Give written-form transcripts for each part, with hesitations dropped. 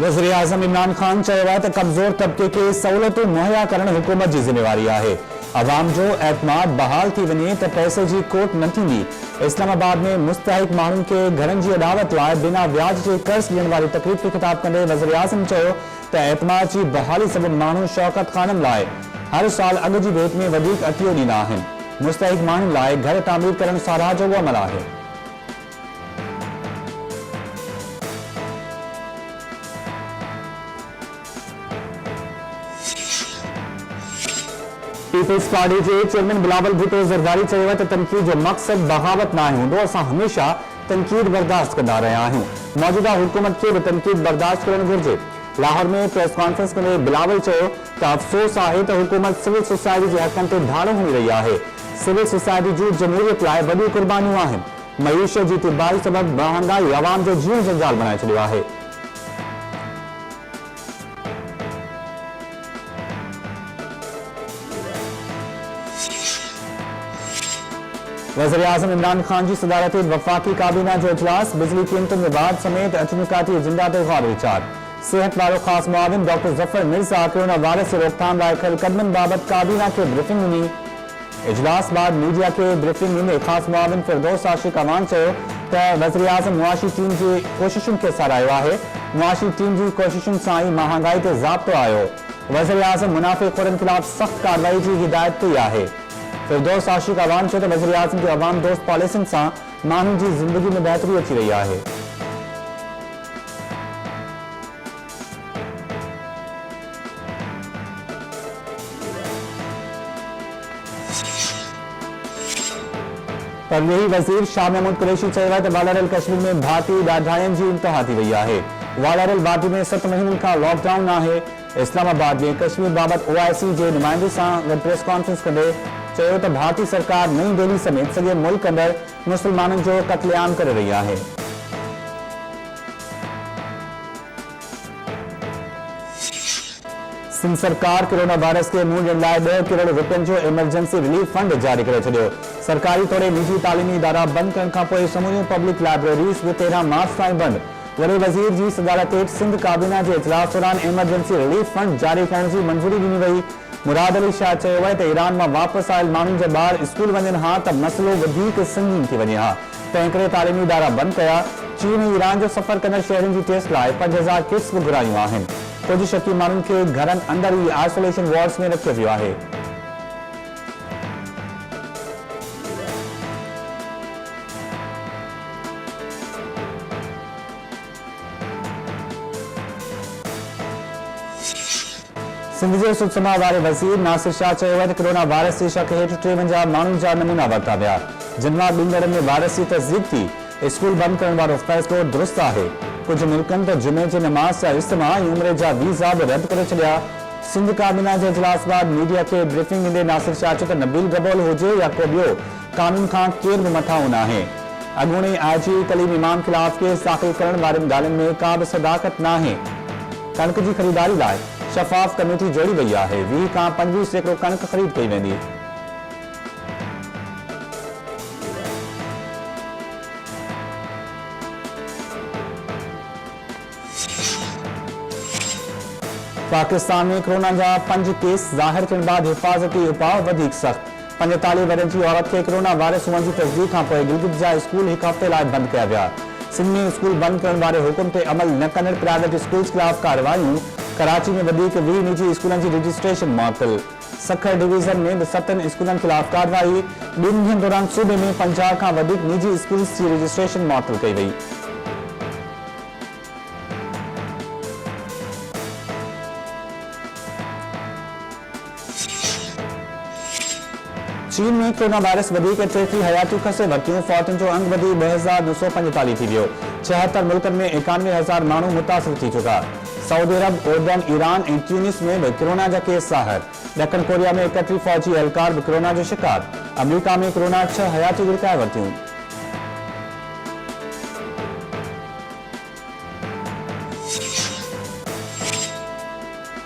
वज़ीर आज़म इमरान खान चयो त कमज़ोर तबके के सहूलियतूं मुहैया करण हुकूमत जी ज़िम्मेवारी आहे। अवाम जो एतमाद बहाल थी वञे त पैसे जी खोट न थींदी। इस्लामाबाद में मुस्तहिक माण्हुनि खे घरनि जी अदावत लाइ बिना व्याज जे कर्ज़ ॾियण वारी तक़रीब खे ख़िताब कंदे वज़ीर आज़म चयो त एतमाद जी बहाली सबबि माण्हू शौकत ख़ाननि लाइ हर साल अघ जी भेट में वधीक अतियो ॾींदा आहिनि। मुस्तहिक माण्हुनि लाइ घर तामीर करण साराह जो अमल आहे। पीपल्स पार्टी के चेयरमैन बिलावल भुट्टो ज़रदारी चयो त तनक़ीद जो मक़सद बग़ावत न हूंदो। असां हमेशा तनक़ीद बर्दाश्त कंदा रहिया आहियूं। मौजूदा हुकूमत खे बि तनक़ीद बर्दाश्त करणु घुरिजे। लाहौर में प्रेस कॉन्फ्रेंस कंदे बिलावल चयो त अफ़सोस आहे त हुकूमत सिविल सोसाइटी जे हक़नि ते धाड़ो हणी रही आहे। सिविल सोसाइटी जूं जमहूरियत लाइ वॾियूं कुर्बानियूं आहिनि। मईशत जी तिबाही सबबि महांगाई अवाम जो जीवन जंजाल बणाए छॾियो आहे। वज़ीर आज़म इमरान खान की सदारत वफ़ाक़ी काबीना जो इजलास बिजली कीमतुनि में वाध समेत अचमकाती एजेंडा ते गौर वीचार। सेहत वारो ख़ास मुआविन doctor Zafar Mirza corona virus से रोकथाम लाइ खयल कदमनि बाबति काबीना खे ब्रीफिंग ॾिनी। इजलास बाद मीडिया के ब्रीफिंग ॾींदे ख़ास मुआविन फिरदौस आशिक़ अमान चयो त वज़ीर आज़म मुआशी टीम जी कोशिशुनि खे साराहियो आहे। मुआशी टीम जी कोशिशुनि सां ई महांगाई ते ज़ाब्तो आयो। वज़ीर आज़म मुनाफ़िक़ोरनि ख़िलाफ़ सख़्त कार्रवाई जी हिदायत कई आहे। फिरदौस आशिक़ अवान चयो त वज़ीर आज़म की अवाम दोस्त पॉलिसियुनि सां माण्हुनि जी ज़िंदगी में बहितरी अची रही आहे। परवेही वज़ीर शाह महमूद कुरैशी चयो आहे त वालरल कश्मीर में भाती ॾाढाइनि जी इंतहा थी वई आहे। वालरल वादी में 7 महीननि खां लॉकडाउन आहे। इस्लामाबाद में कश्मीर बाबति OIC जे नुमाइंदे सां गॾु प्रेस कॉन्फ्रेंस कंदे चयो त भारतीय सरकार नई दिल्ली समेत सॼे मुल्क अंदर मुसलमाननि जो कत्लेआम करे रही आहे। सिंध सरकार कोरोना वायरस के मुंहुं ॾियण लाइ 10 करोड़ रुपयनि जो इमरजेंसी रिलीफ फंड जारी करे छॾियो। सरकारी तौर निजी तालीमी इदारा बंदि करण खां पोइ समूरियूं पब्लिक लाइब्रेरीज़ बि 13 मार्च ताईं बंदि। वॾे वज़ीर जी सदारत हेठि सिंध काबीना जे इजलास दौरान इमरजेंसी रिलीफ फंड जारी करण जी मंज़ूरी ॾिनी वई। मुराद अली शाह चयो आहे त ईरान मां वापसि आयल माण्हुनि जे ॿार स्कूल वञनि हा त मसइलो वधीक संगीन थी वञे हा। तंहिं करे तालीमी इदारा बंदि कया। चीन ऐं ईरान जो सफ़र कंदड़ शहरनि जी टेस्ट लाइ 5000 किट्स बि घुरायूं आहिनि। कुझु शकी माण्हुनि खे घरनि अंदर ई आइसोलेशन वार्ड्स में रखियो वियो आहे। सिंध जे सुचमा वारे वज़ीर नासिर शाह चयो आहे त कोरोना वायरस जे शक हेठि 53 माण्हुनि जा नमूना वरिता विया। जिन मां 2 ॾींहनि में वायरस जी तस्दीक थी। स्कूल बंदि करण वारो फ़ैसिलो दुरुस्त आहे। कुझु मुल्कनि त जुमे जे नमाज़ जा इज्तिमा ऐं उमिरि जा वीज़ा बि रद्द करे छॾिया। सिंध काबीना जे इजलास बाद मीडिया खे ब्रीफिंग ॾींदे नासिर शाह चयो त नबील गबोल हुजे या को ॿियो कानून खां केर बि मथां न आहे। अॻूणे IG कलीम इमाम ख़िलाफ़ केस दाख़िल करण वारनि ॻाल्हियुनि में का बि सदाकत न आहे। कणक जी ख़रीदारी लाइ शफ़ाफ़ कमेटी जोड़ी वई आहे। 20 खां 25% कणक ख़रीद कई वेंदी। पाकिस्तान में कोरोना जा 5 केस ज़ाहिर थियण बाद हिफ़ाज़ती उपाउ वधीक सख़्त। 45 वरनि जी औरत खे कोरोना वायरस हुअण जी तस्दीक खां पोइ गिलगित जा स्कूल 1 हफ़्ते लाइ बंदि कया विया। सिंध में स्कूल बंदि करण वारे हुकुम ते अमल न कंदड़ प्राइवेट स्कूल्स ख़िलाफ़ कार्रवाइयूं। कराची में वधीक 20 निजी स्कूलनि जी रजिस्ट्रेशन मुअत्तल। सखर डिवीज़न में 7 स्कूलनि ख़िलाफ़ कार्रवाई। 2 ॾींहनि दौरान सूबे में 50 खां वधीक निजी स्कूल्स जी रजिस्ट्रेशन मुअत्तल कई वई। चीन में कोरोना वायरस वधीक थिए थी हयातियूं खसे वरितियूं। फौतुनि जो अंग वधी 2945 थी वियो। 76 मुल्कनि में 91,000 माण्हू मुतासिर थी चुका। सऊदी अरब, उर्दन, ईरान ऐं ट्यूनिस में बि कोरोना जा केस ज़ाहिर। ॾखण कोरिया में 31 फ़ौजी एहलकार बि कोरोना जो शिकार। अमरीका में कोरोना 6 हयातियूं विरकाए वरितियूं।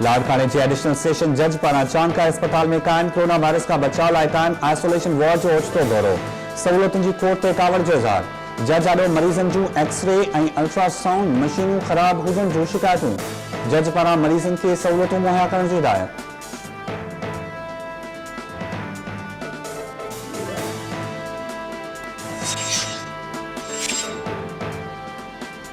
लाड़काने के एडिशनल सेशन जज पारां चांदका अस्पताल में कायम कोरोना वायरस का बचाव लाइ कायम आइसोलेशन वार्ड जो ओचितो दौरो। सहूलियतुनि जी खोट ते कावड़ जो इज़हार। जज आॾो मरीज़नि जूं एक्सरे ऐं अल्ट्रासाउंड मशीनूं ख़राब हुजण जूं शिकायतूं। जज पारां मरीज़नि खे सहूलियतूं मुहैया करण जी हिदायत।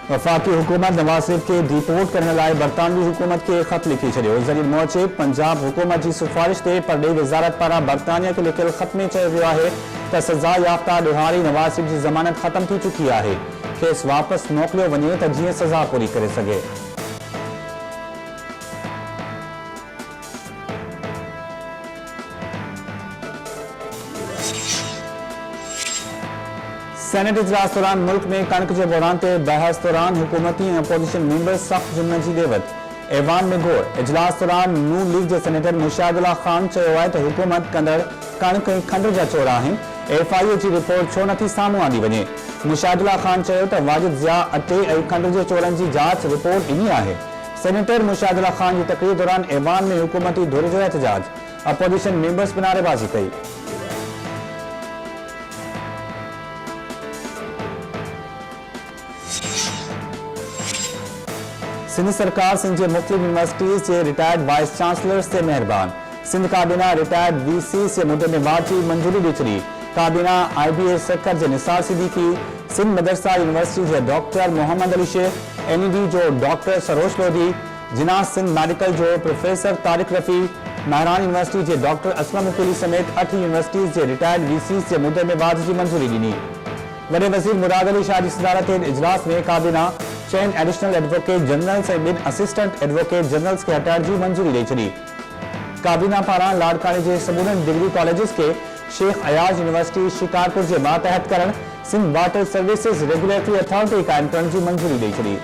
वफाकी हुकूमत नवाज शरीफ के डिपोर्ट करने लाइ बरतानवी हुकूमत के खत लिखी छॾियो। ज़रीर मोर्चे पंजाब हुकूमत की सिफारिश ते परॾेही वज़ारत पारां बरतानिया खे लिखियल खत में चयो वियो आहे त सज़ा याफ़्ता ॾोहारी नवाज शरीफ की ज़मानत ख़त्म थी चुकी आहे। खेसि वापसि मोकिलियो वञे त जीअं सज़ा पूरी करे सघे। सेनेट इजलास दौरान मुल्क में कणक के बहरान ते बहस दौरान हुकूमती ऐं अपोजिशन मेंबर्स सख्त जुम्मन की देवत। ऐवान में घोर इजलास दौरान नून लीग के सेनेटर मुशाहिदुल्लाह खान चयो आहे त हुकूमत कंदड़ कणक ऐं खंड जा चोर आहिनि। FIA की रिपोर्ट छो नथी साम्हूं आंदी वञे। मुशाहिदुल्लाह खान चयो त वाजिद ज़िया अटे ऐं खंड के चोरनि की जांच रिपोर्ट इन आहे। सेनेटर मुशाहिदुल्लाह खान की तकरीर दौरान ऐवान में हुकूमती धुर जो एहतजाज। अपोजिशन मेंबर्स भी नारेबाज़ी कई। सिंध सरकार सिंध के मुख्तलिफ यूनिवर्सिटीज़ के रिटायर्ड वाइस चांसलर से मेहरबान। सिंध काबीना रिटायर्ड VC से मुद्दे में बात की मंजूरी दी छड़ी। काबीना IBA सेक्टर के निसार सिद्दीकी, सिंध मदरसा यूनिवर्सिटी के डॉक्टर मोहम्मद अली शेख, NED जो डॉक्टर सरोज लोधी, जिना सिंध मेडिकल जो प्रोफेसर तारिक रफ़ी, महरान यूनिवर्सिटी के डॉक्टर असलम मुकीली समेत 8 यूनिवर्सिटीज़ के रिटायर्ड VC से मुद्दे में बात की मंजूरी दी। वडे वजीर मुराद अली शाह की सदारत इजलास में काबीना चैन एडिशनल एडवोकेट जनरल्स और 2 असिस्टेंट एडवोकेट जनरल्स के हटाइण की मंजूरी दी छड़ी। काबीना पारां लाड़काने के स्टूडेंट डिग्री कॉलेजेस के शेख अयाज यूनिवर्सिटी शिकारपुर के मातहत करण, Sindh water services regulatory authority कायम करण की मंजूरी दी छड़ी।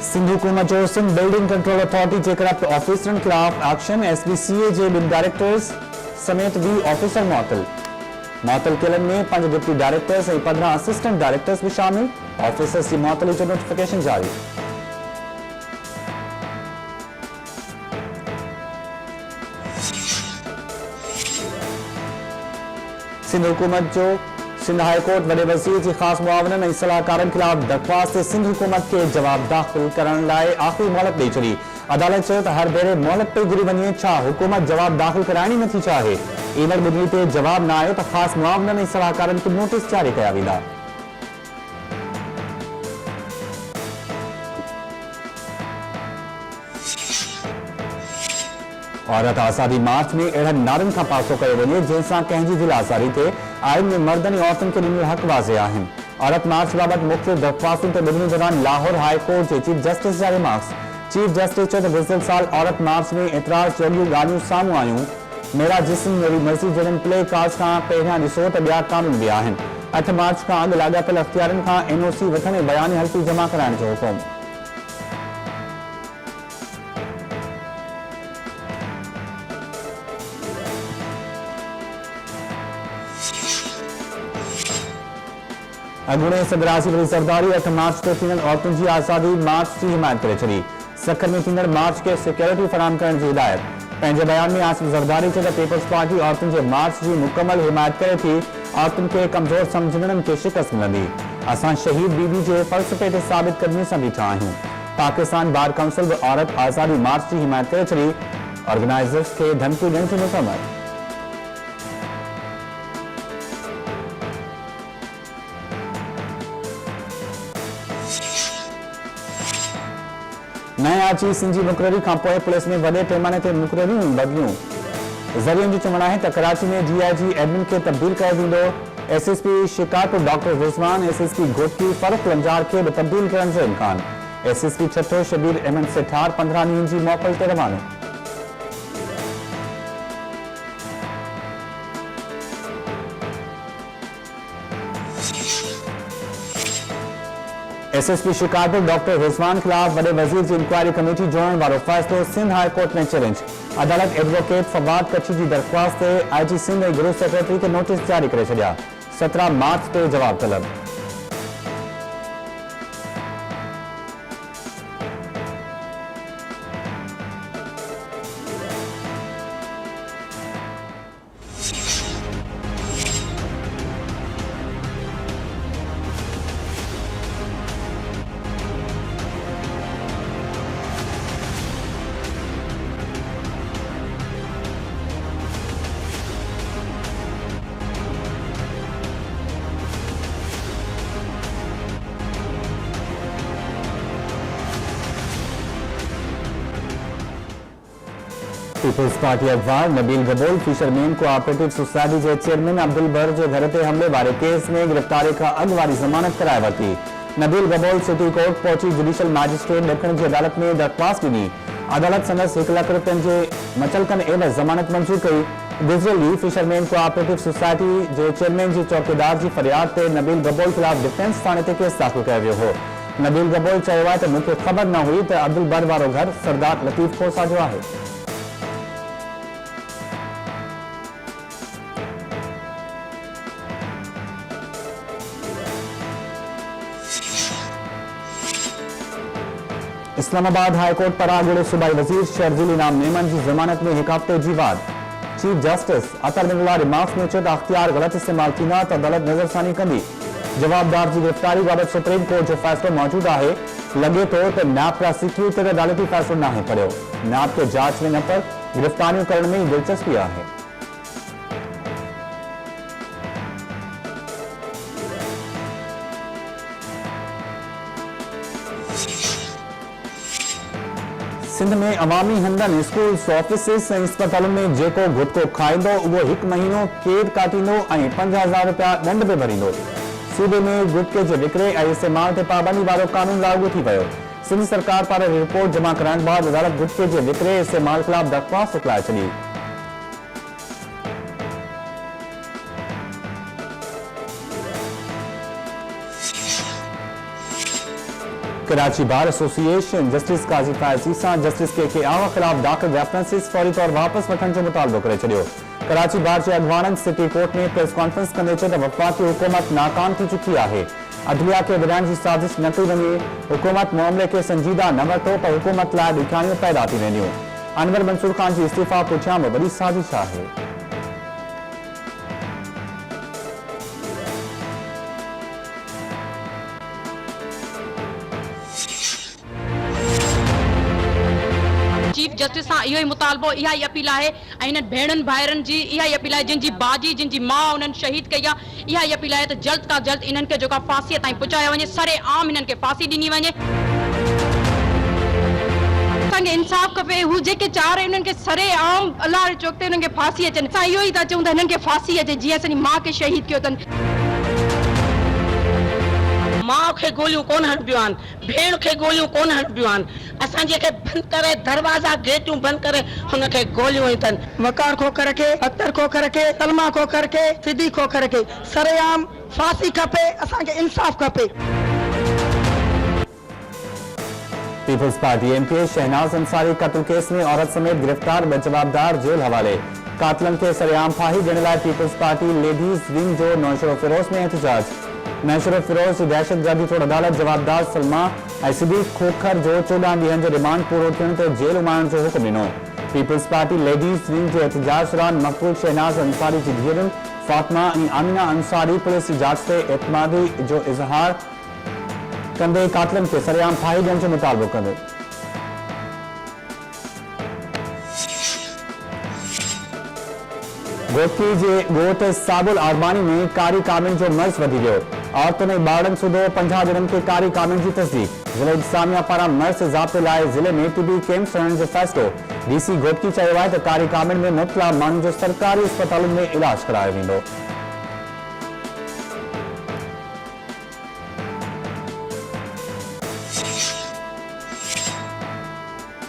सिंध हुकूमत जो सिंध बिल्डिंग कंट्रोल अथॉरिटी के करप्ट ऑफिसरन खिलाफ एक्शन। SBCA के 2 डायरेक्टर्स समेत 20 ऑफिसर मुअत्तल केलन में 5 डिप्टी डायरेक्टर्स और 15 असिस्टेंट डायरेक्टर्स भी शामिल। ऑफिसर्स की मुअत्तली जो नोटिफिकेशन जारी। सिंध हुकूमत जो सिंध हाई कोर्ट वडे वजीर की खास मुआवनन और सलाहकारन खिलाफ दरख्वास्त संघ हुकूमत के जवाब दाखिल करने लाइ आखिरी मोहलत दी छड़ी। अदालत चयो त हर भेरे मोहलत पे घुरी वञे। छा हुकूमत जवाब दाखिल कराइण नथी चाहे? ईमेल ॿुधणी ते जवाब न आयो त खास मुआवनन और सलाहकारन के नोटिस जारी कया वेंदा। औरत आज़ादी मार्च में अड़न नारन का पासो कयो वञे जंहिंसां कंहिंजी दिल आज़ारी थे। आइन में मर्दन और औरतन के ॾिनल हक़ वाज़े आहिनि। औरत मार्च बाबत मुख़्तलिफ़ दरख़्वास्तुनि ते ॿुधणी दौरान लाहौर हाई कोर्ट के चीफ जस्टिस जा रिमार्क्स। चीफ जस्टिस चयो त गुज़िरियल साल औरत मार्च में एतराज़ जोॻियूं ॻाल्हियूं साम्हूं आयूं। मेरा जिस्म मेरी मर्ज़ी जहिड़नि प्ले कार्ड्स खां पहिरियां ॾिसो त ॿिया कानून बि आहिनि। 8 मार्च खां अॻु लाॻापियल अख़्तियारनि खां NOC वठण ऐं बयानी हल्फ़ी जमा कराइण जो हुकुम। अॻूणे सदर आसिफ अली ज़रदारी 8 मार्च ते थींदड़ औरतुनि जी आज़ादी मार्च की हिमायत करे छॾी। सखर में थींदड़ मार्च के सिक्योरिटी फराहम करण की हिदायत। पंहिंजे बयान में आसिफ ज़रदारी चयो त पीपल्स पार्टी औरतुनि के मार्च की मुकम्मल हिमायत करे थी। औरतुनि के कमज़ोर समझंदड़नि के शिकस्त मिलंदी। असां शहीद बीबी के फ़लसफ़े ते साबित कदमी सां बीठा आहियूं। पाकिस्तान बार काउंसिल भी औरत आज़ादी मार्च की हिमायत करे छॾी। ऑर्गेनाइज़र्स के धमकी ॾियण जी मुसम्मत। नए आची सिंध जी मुक़ररी खां पोइ पुलिस में वॾे पैमाने ते मुक़ररियूं बदिलियूं। ज़रियनि जो चवणु आहे त कराची में DIG एडमिन खे तब्दील कयो वेंदो। SSP Shikarpur doctor Rizwan SSP Ghotki Farooq Lanjar के भी तब्दील करण जो इम्कान। SSP छठो शबीर अहमद सेठार 15 ॾींहनि जी मोकल ते रवानो। SSP शिकारपुर डॉक्टर रिज़वान खिलाफ वडे वजीर की इंक्वायरी कमेटी जोड़न वालो फैसलो सिंध हाई कोर्ट में चैलेंज। अदालत एडवोकेट फवाद कच्छी की दरख्वास्त से IG सिंध और गृह सेक्रेटरी के नोटिस जारी करे छड़िया। 17 मार्च ते जवाब तलब। पीपल्स पार्टी अखबार Nabeel Gabol fisherman cooperative society के चेयरमैन अब्दुल बर के घर ते हमले वारे केस में गिरफ्तारी का अॻु वारी ज़मानत कराए वरिती। नबील गबोल सिटी कोर्ट पहुंची जुडिशियल मैजिस्ट्रेट ॾखण की अदालत में दरख़्वास्त ॾिनी। अदालत संदसि 1 लाख रुपयनि जे मुचलकनि एवज़ ज़मानत मंज़ूर कई। गुज़िरियल ॾींहुं फिशरमैन कोऑपरेटिव सोसाइटी जे चेयरमैन जी चौकीदार जी फरियाद ते नबील गबोल ख़िलाफ़ डिफेंस थाने ते केस दाख़िल कयो वियो हो। नबील गबोल चयो आहे त मूंखे ख़बर न हुई त अब्दुल बर वारो घर सरदार लतीफ़ खोसा जो आहे। इस्लामाबाद हाईकोर्ट पारां अॻूणे सूबाई वज़ीर शर्जील इनाम मेमन की ज़मानत में 1 हफ़्ते जी वाद। चीफ जस्टिस अतर बिरला रिमार्क्स में चयो त अख्तियार गलत इस्तेमाल थींदा त अदालत नज़रसानी कंदी। जवाबदार की गिरफ्तारी बाबत सुप्रीम कोर्ट जो फैसलो मौजूद है। लगे तो नैब प्रोसिक्यूटर अदालती फैसलो ना पढ़ियो। नैब के जांच में न पर गिरफ्तारियों करने में दिलचस्पी है। सिंध में अवामी हंधनि स्कूल्स ऑफिसिस ऐं अस्पतालुनि में जेको गुटको खाईंदो उहो 1 महीनो कैद काटींदो ऐं 50,000 रुपया दंड भी भरींदो। सूबे में गुटके जे विकिरे ऐं इस्तेमाल ते पाबंदी वारो कानून लागू थी वियो। सिंध सरकार पारां रिपोर्ट जमा कराइण बाद अदालत गुटके जे विकिरे इस्तेमाल ख़िलाफ़ दरख़्वास्त मोकिलाए छॾी। कराची बार एसोसिएशन जस्टिस काजी फैज़ी सां जस्टिस के आवा ख़िलाफ़ दाख़िल रेफरेंसिस फौरी तौर वापस वठण जो मुतालबो करे छॾियो। कराची बार जे अॻवाननि सिटी कोर्ट में प्रेस कॉन्फ्रेंस कंदे चयो त वफ़ाक़ी हुकूमत नाकाम थी चुकी है। अदलिया के विराइण की साज़िश न कई वञे। हुकूमत मामले के संजीदा न वरितो त हुकूमत लाइ ॾुखियारियूं पैदा थी वेंदियूं। अनवर मंसूर खान की इस्तीफ़ा पुठियां बि वॾी साज़िश है। चीफ जस्टिस सां इहो ई मुतालबो इहा ई अपील है। इन भेणन भाइरन जी इहा ई अपील है जिनकी बाजी जिनकी माँ उन्हनि शहीद कई आहे। इहा ई अपील है तो जल्द का जल्द इन्हनि के जेका फांसीअ ताईं पहुचाया वञे। सरे आम इन्हनि के फांसी ॾिनी वञे। असांखे इंसाफ़ खपे। हू जेके चार उन्हनि के सरे आम अलाह चौक ते उन्हनि के फांसी अचनि। असां इहो ई था चऊं त हिननि के फांसी अचे जीअं असांजी माँ के शहीद कयो अथनि। माँ के गोलियों कोन हणबियूं आहिनि, भेण के गोलियों कोन हणबियूं आहिनि। असांजे खे बंदि करे दरवाजा गेटियूं बंदि करे हुनखे गोलियूं ई अथनि। वकार खोखर के, अख्तर खोखर के, सलमा खोखर के, सिद्दीक़ खोखर के सरेआम फांसी खपे। असांखे इंसाफ़ खपे। Peoples Party MP Shahnaz Ansari कत्ल केस में औरत समेत गिरफ्तार जवाबदार जेल हवाले। कातलन के सरेआम फाही ॾियण लाइ पीपल्स पार्टी लेडीज़ विंग जो नौशरो फिरोज में एहतजाज। नौशरो फिरोज की दहशतगर्दी तोड़ अदालत जवाबदार सलमा ऐं सिद्दीक़ खोखर जो 14 ॾींहनि जो रिमांड पूरो थियण ते जेल उमाइण जो हुक्म ॾिनो। पीपल्स पार्टी लेडीज़ विंग के एहतजाज दौरान मक़बूल शहनाज अंसारी की धीअरुनि फातिमा ऐं आमिना अंसारी पुलिस की जांच ते एतमादी जो इज़हार कंदे कातलन के सरेआम फाही ॾियण जो मुतालबो कंदो। गोटकी जे गोट साबुल आरमानी में कारी कामिन जो मर्ज़ वधी वियो। औरतुनि ऐं ॿारनि सूधो 50 ॼणनि के कारी कामिन की तस्दीक। ज़िले इंतज़ामिया पारां मर्ज़ ज़ाब्ते लाइ ज़िले में टिबी कैंप्स हणण जो फ़ैसिलो। डीसी गोटकी चयो आहे त कारी कामिन में मुब्तला माण्हुनि जो सरकारी अस्पतालुनि में इलाज करायो वेंदो।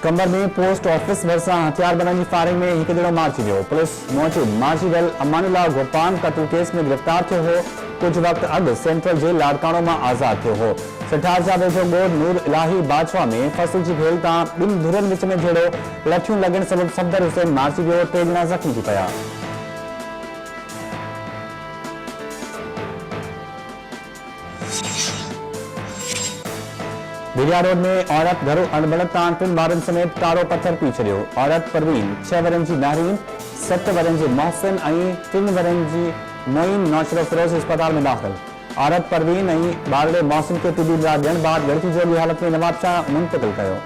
कंबर में पोस्ट ऑफिस भरिसां हथियारबंदनि की फायरिंग में एक ॼणो मारिजी वियो। पुलिस मौजूद मार्जी वेल अमानुल्लाह गोपान कत्ल केस में गिरफ्तार थियो हो। कुछ वक्त अॻु सेंट्रल जेल लाड़काणो में आज़ाद थियो हो। सिठार जा वेझो ॻोठ नूर इलाही बाजवा में फसल की भेल तां ॿिनि धुरनि विच में झेड़ो लठियूं लॻण सबबि सफदर हुसैन मारिजी वियो। 3 ॼणा ज़ख़्मी थी पिया। बिरिया रोड में औरत घरों अणबड़त तां 3 ॿारनि समेत कारो पत्थर पी छॾियो। औरत परवीन 6 वरनि जी महरीन 7 वरनि जी मोहसिन ऐं 3 वरनि जी मोइन नौशरो फिरोज अस्पताल में दाख़िल। औरत परवीन ऐं ॿारड़े मोहसिन के तिबी इमदाद ॾियण बाद लड़की जोगी हालत में नवाबशाह मुंतकिल कयो।